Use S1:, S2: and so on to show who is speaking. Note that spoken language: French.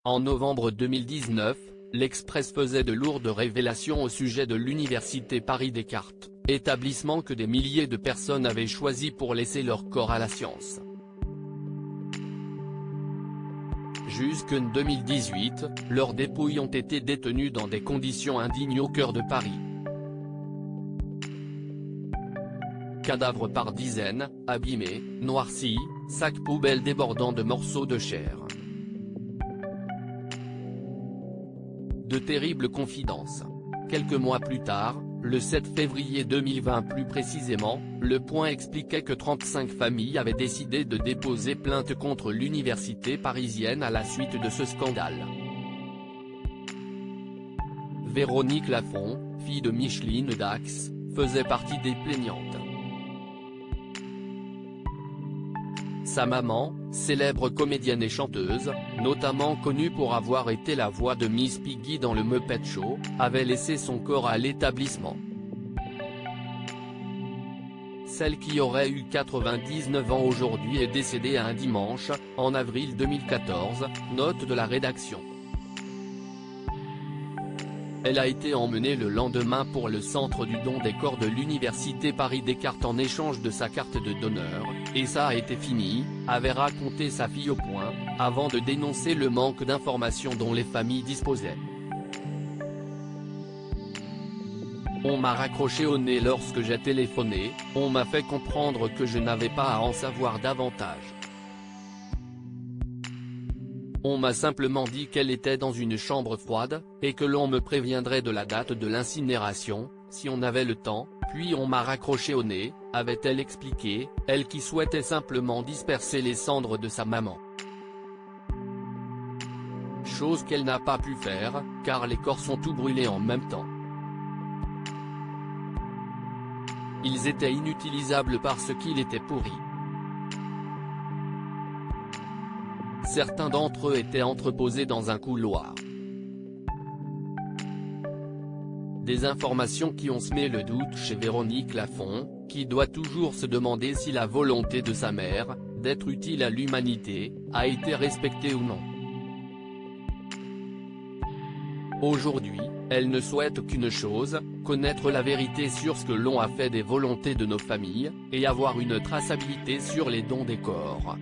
S1: En novembre 2019, l'Express faisait de lourdes révélations au sujet de l'université Paris-Descartes, établissement que des milliers de personnes avaient choisi pour laisser leur corps à la science. Jusqu'en 2018, leurs dépouilles ont été détenues dans des conditions indignes au cœur de Paris. Cadavres par dizaines, abîmés, noircis, sacs poubelles débordant de morceaux de chair. De terribles confidences. Quelques mois plus tard, le 7 février 2020 plus précisément, Le Point expliquait que 35 familles avaient décidé de déposer plainte contre l'université parisienne à la suite de ce scandale. Véronique Lafont, fille de Micheline Dax, faisait partie des plaignantes. Sa maman, célèbre comédienne et chanteuse, notamment connue pour avoir été la voix de Miss Piggy dans le Muppet Show, avait laissé son corps à l'établissement. Celle qui aurait eu 99 ans aujourd'hui est décédée un dimanche, en avril 2014, note de la rédaction. Elle a été emmenée le lendemain pour le centre du don des corps de l'université Paris-Descartes en échange de sa carte de donneur, et ça a été fini, avait raconté sa fille au Point, avant de dénoncer le manque d'informations dont les familles disposaient. On m'a raccroché au nez lorsque j'ai téléphoné, on m'a fait comprendre que je n'avais pas à en savoir davantage. On m'a simplement dit qu'elle était dans une chambre froide, et que l'on me préviendrait de la date de l'incinération, si on avait le temps, puis on m'a raccroché au nez, avait-elle expliqué, elle qui souhaitait simplement disperser les cendres de sa maman. Chose qu'elle n'a pas pu faire, car les corps sont tous brûlés en même temps. Ils étaient inutilisables parce qu'ils étaient pourris. Certains d'entre eux étaient entreposés dans un couloir. Des informations qui ont semé le doute chez Véronique Lafont, qui doit toujours se demander si la volonté de sa mère, d'être utile à l'humanité, a été respectée ou non. Aujourd'hui, elle ne souhaite qu'une chose, connaître la vérité sur ce que l'on a fait des volontés de nos familles, et avoir une traçabilité sur les dons des corps.